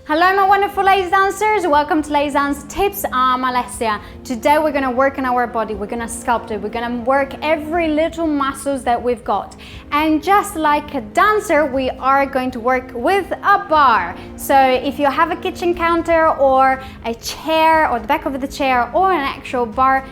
Hello my wonderful ladies dancers, welcome to Ladies Dance Tips. I'm Alessia. Today we're going to work on our body, we're going to sculpt it, we're going to work every little muscles that we've got. And just like a dancer, we are going to work with a bar. So if you have a kitchen counter or a chair or the back of the chair or an actual bar,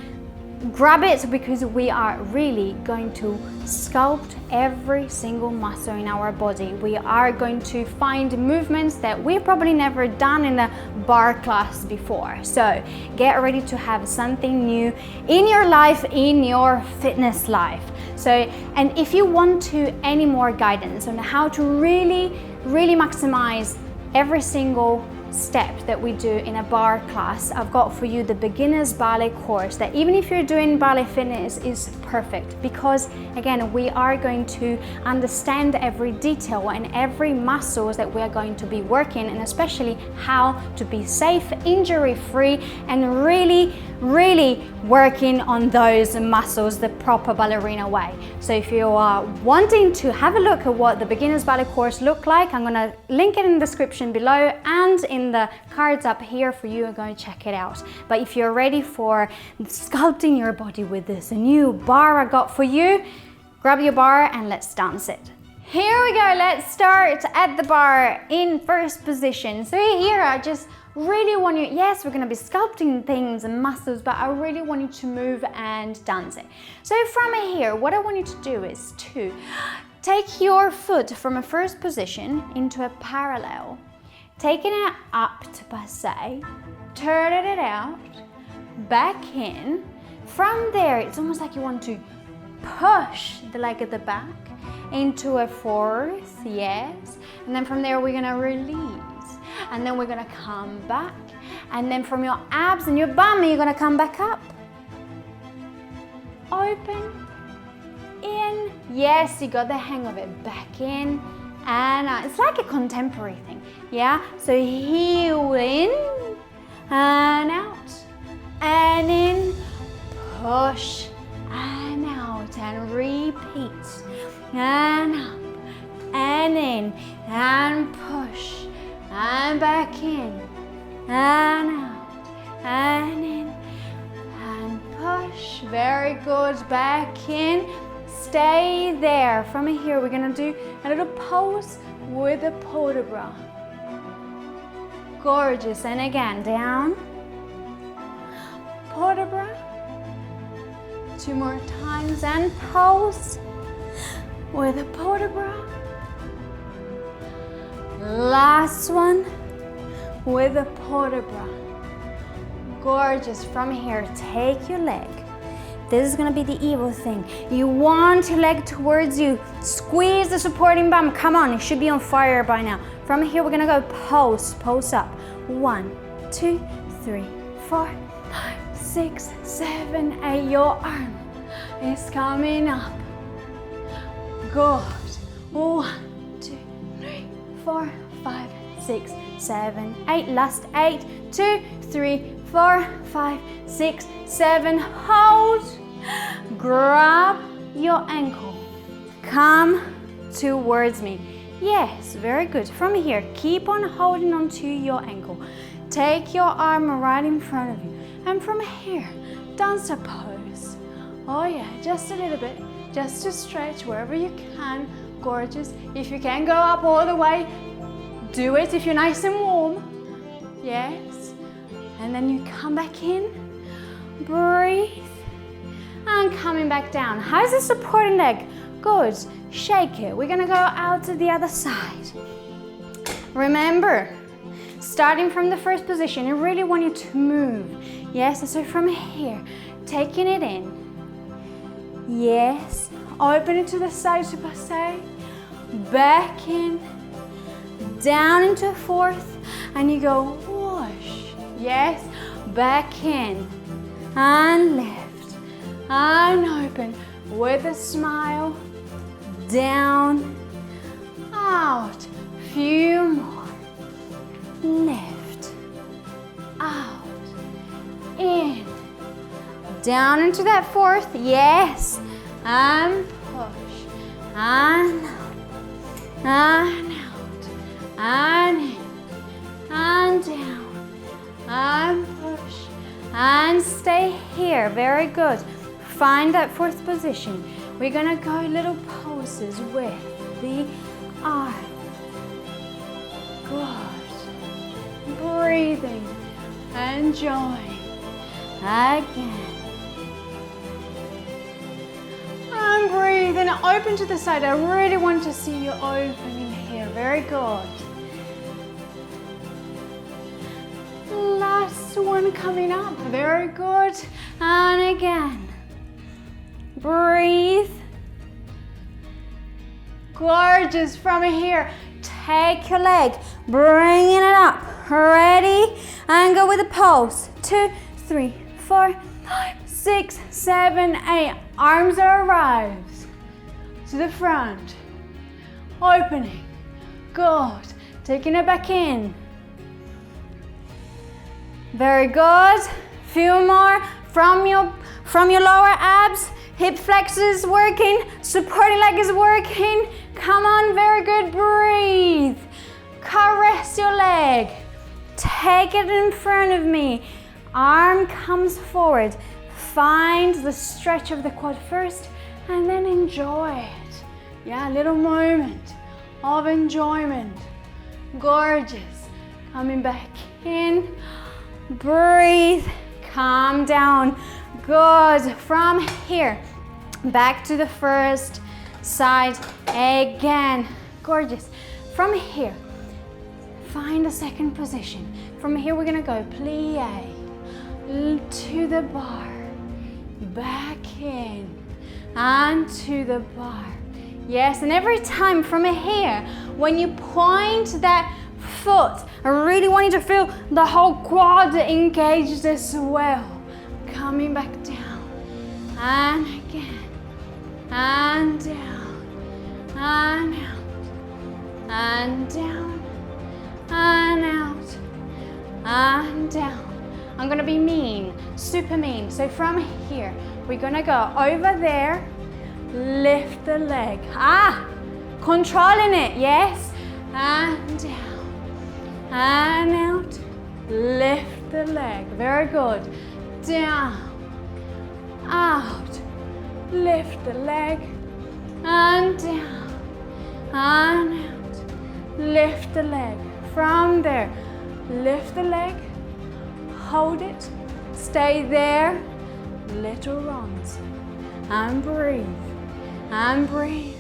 grab it because we are really going to sculpt every single muscle in our body. We are going to find movements that we've probably never done in a bar class before. So get ready to have something new in your life, in your fitness life. So, and if you want to any more guidance on how to really maximize every single step that we do in a bar class, I've got for you the beginner's ballet course that even if you're doing ballet fitness is perfect, because again we are going to understand every detail and every muscles that we are going to be working, and especially how to be safe, injury free, and really working on those muscles the proper ballerina way. So if you are wanting to have a look at what the beginner's ballet course look like, I'm gonna link it in the description below and in the cards up here for you. Go and check it out. But if you're ready for sculpting your body with this new bar I got for you, grab your bar and let's dance it. Here we go, let's start at the bar in first position. So here I just really want you, yes, we're going to be sculpting things and muscles, but I really want you to move and dance it. So from here, what I want you to do is to take your foot from a first position into a parallel, taking it up to passe, turning it out, back in. From there, it's almost like you want to push the leg at the back into a fourth, yes. And then from there, we're going to release. And then we're going to come back. And then from your abs and your bum, you're going to come back up. Open. In. Yes, you got the hang of it. Back in. And out. It's like a contemporary thing. Yeah? So heel in. And out. And in. Push. And out. And repeat. And up. And in. And push. And back in, and out, and in, and push. Very good, back in. Stay there. From here, we're gonna do a little pose with a port de bras. Gorgeous, and again, down. Port de bras. 2 more times, and pose with a port de bras. Last one with a port de bras. Gorgeous. From here, take your leg. This is going to be the evil thing. You want your leg towards you. Squeeze the supporting bum. Come on, it should be on fire by now. From here, we're going to go pose up. 1, 2, 3, 4, 5, 6, 7, 8. Your arm is coming up. Good. 1, 2, 3, 4, 5, 6, 7, 8. Last 8. 2, 3, 4, 5, 6, 7. Hold. Grab your ankle. Come towards me. Yes, very good. From here, keep on holding on to your ankle. Take your arm right in front of you. And from here, dance a pose. Oh yeah, just a little bit. Just to stretch wherever you can. Gorgeous. If you can go up all the way, do it if you're nice and warm. Yes. And then you come back in. Breathe. And coming back down. How's the supporting leg? Good. Shake it. We're going to go out to the other side. Remember, starting from the first position, I really want you to move. Yes. So from here, taking it in. Yes. Open it to the side to passe. Back in. Down into a fourth. And you go whoosh. Yes. Back in. And lift. And open with a smile. Down. Out. Few more. Lift. Out. In. Down into that fourth. Yes. And push. And up. And out. And in. and stay here. Very good. Find that fourth position. We're gonna go little poses with the arm. Good. Breathing. Enjoying. Again. And breathing. Open to the side. I really want to see you opening here. Very good. Last one coming up. Very good. And again. Breathe. Gorgeous. From here, take your leg, bringing it up. Ready? And go with the pulse. 2, 3, 4, 5, 6, 7, 8. Arms are arrived to the front. Opening. Good. Taking it back in. Very good. Few more from your lower abs. Hip flexors working. Supporting leg is working. Come on, very good. Breathe. Caress your leg. Take it in front of me. Arm comes forward. Find the stretch of the quad first and then enjoy it. Yeah, a little moment of enjoyment. Gorgeous. Coming back in. Breathe. Calm down. Good. From here, back to the first side again. Gorgeous. From here, find a second position. From here, we're gonna go plie to the bar, back in, and to the bar. Yes, and every time from here, when you point that foot, I really want you to feel the whole quad engaged as well. Coming back down, and again, and down, and out, and down, and out, and down. I'm gonna be mean, super mean. So from here, we're gonna go over there, lift the leg. Controlling it, yes, and down, and out, lift the leg. Very good. Down, out, lift the leg, and down, and out, lift the leg. From there, lift the leg, hold it, stay there, little runs, and breathe, and breathe,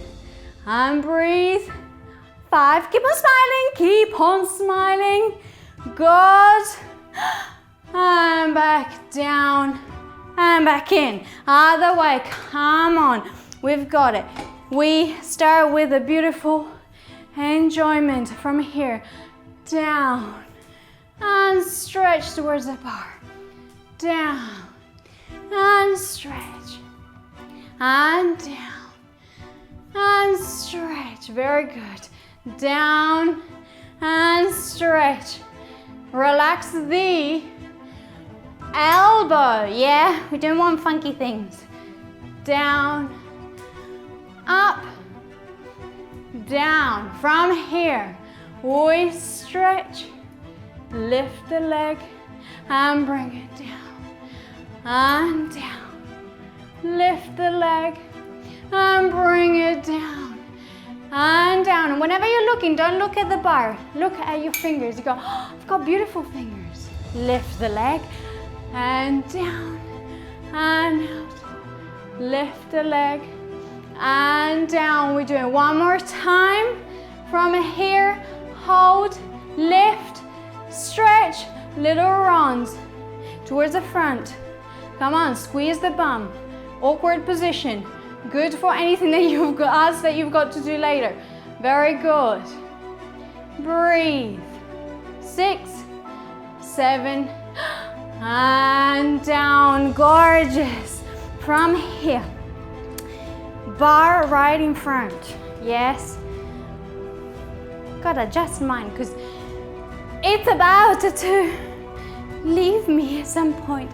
and breathe. 5, keep on smiling, keep on smiling. Good. And back down and back in. Other way, come on. We've got it. We start with a beautiful enjoyment from here. Down and stretch towards the bar. Down and stretch. And down and stretch. Very good. Down and stretch. Relax the elbow, yeah? We don't want funky things. Down, up, down. From here, we stretch, lift the leg, and bring it down, and down. Lift the leg, and bring it down, and down. And whenever you're looking, don't look at the bar. Look at your fingers. You go, oh, I've got beautiful fingers. Lift the leg, and down, and out. Lift the leg, and down. We do it one more time. From here, hold, lift, stretch, little runs towards the front. Come on, squeeze the bum. Awkward position. Good for anything that you've got to do later. Very good. Breathe. 6, 7, and down. Gorgeous. From here, bar right in front. Yes. Gotta adjust mine because it's about to leave me at some point.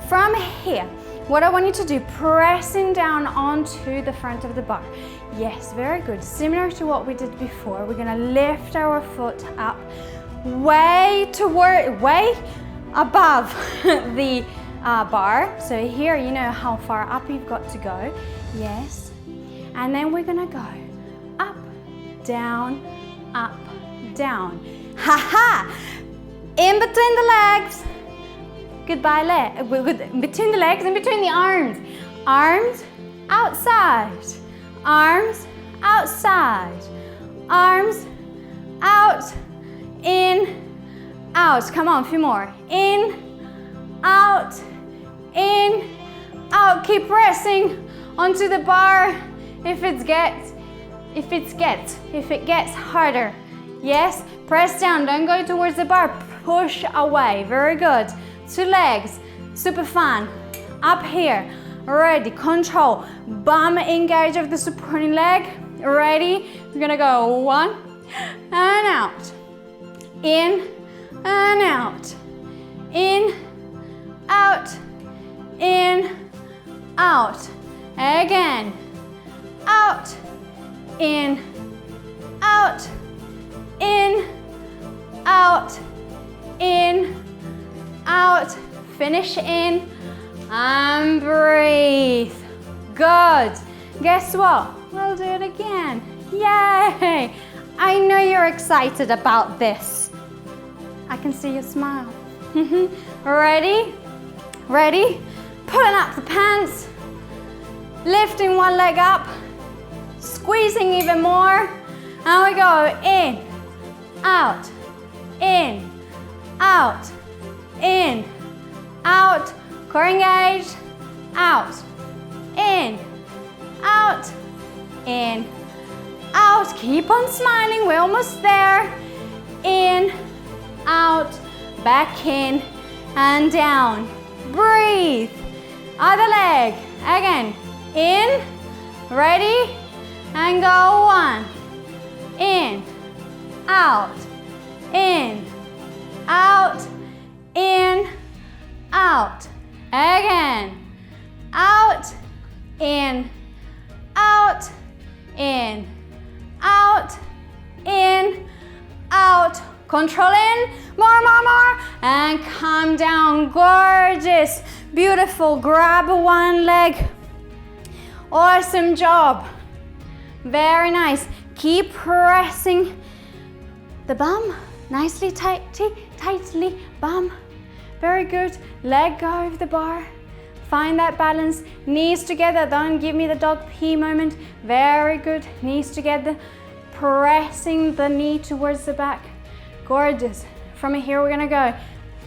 From here, what I want you to do, pressing down onto the front of the bar. Yes, very good. Similar to what we did before, we're gonna lift our foot up way above the bar. So here, you know how far up you've got to go. Yes. And then we're gonna go up, down, up, down. Ha-ha! In between the legs. Goodbye leg. Between the legs and between the arms. Arms outside. Arms outside. Arms out, in, out. Come on, a few more. In, out, keep pressing onto the bar if it gets harder. Yes, press down, don't go towards the bar, push away. Very good. 2 legs, super fun. Up here, ready, control. Bum engage of the supporting leg. Ready? We're gonna go 1 and out. In and out. In, out, in, out. Again. Out, in, out, in, out, in, out. Finish in and breathe. Good. Guess what? We'll do it again. Yay! I know you're excited about this. I can see your smile. Ready? Ready? Pulling up the pants. Lifting one leg up. Squeezing even more. And we go in, out, in, out, in, out. Core engaged. Out, in, out, in, out. Keep on smiling. We're almost there. In, out, back in and down. Breathe. Other leg. Again. In, ready, and go 1. In, out, in, out, in, out. Again. Out, in, out, in, out, in, out. Control in, more, and come down. Gorgeous, beautiful. Grab one leg. Awesome job. Very nice. Keep pressing the bum, nicely, tightly, bum. Very good. Let go of the bar. Find that balance. Knees together. Don't give me the dog pee moment. Very good. Knees together. Pressing the knee towards the back. Gorgeous. From here, we're gonna go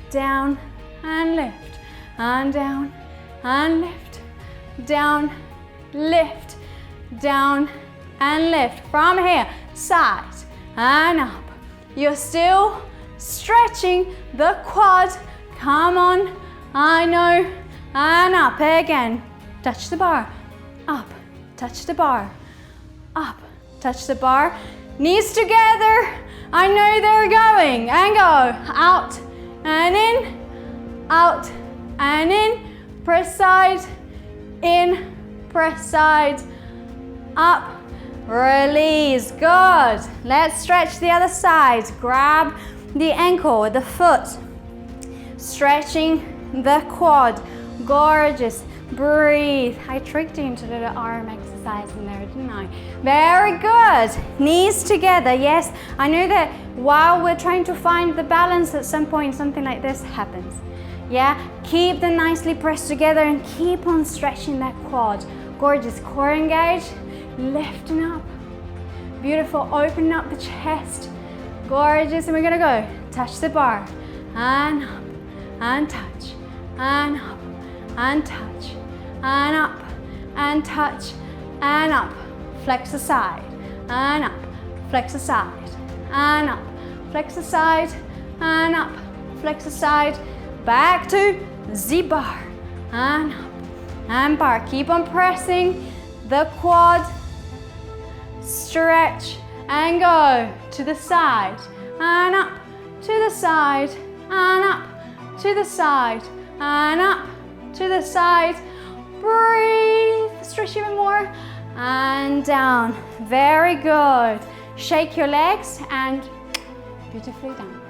down and lift, and down and lift, down, lift, down and lift. From here, side and up. You're still stretching the quad. Come on, I know, and up again. Touch the bar, up, touch the bar, up, touch the bar. Knees together. I know they're going. And go out and in, out and in. Press side, in, press side, up, release. Good. Let's stretch the other side. Grab the ankle with the foot. Stretching the quad. Gorgeous. Breathe. I tricked you into a little arm exercise in there, didn't I? Very good. Knees together. Yes, I know that while we're trying to find the balance, at some point something like this happens. Yeah, keep them nicely pressed together and keep on stretching that quad. Gorgeous. Core engage. Lifting up. Beautiful. Opening up the chest. Gorgeous. And we're gonna go touch the bar and up and touch and up and touch and up and touch and up. Flex the side and up. Flex the side and up. Flex the side and up. Flex the side. Back to the bar and up and bar. Keep on pressing the quad. Stretch and go to the side and up, to the side and up, to the side and up, to the side. Breathe. Stretch even more and down. Very good. Shake your legs and beautifully done.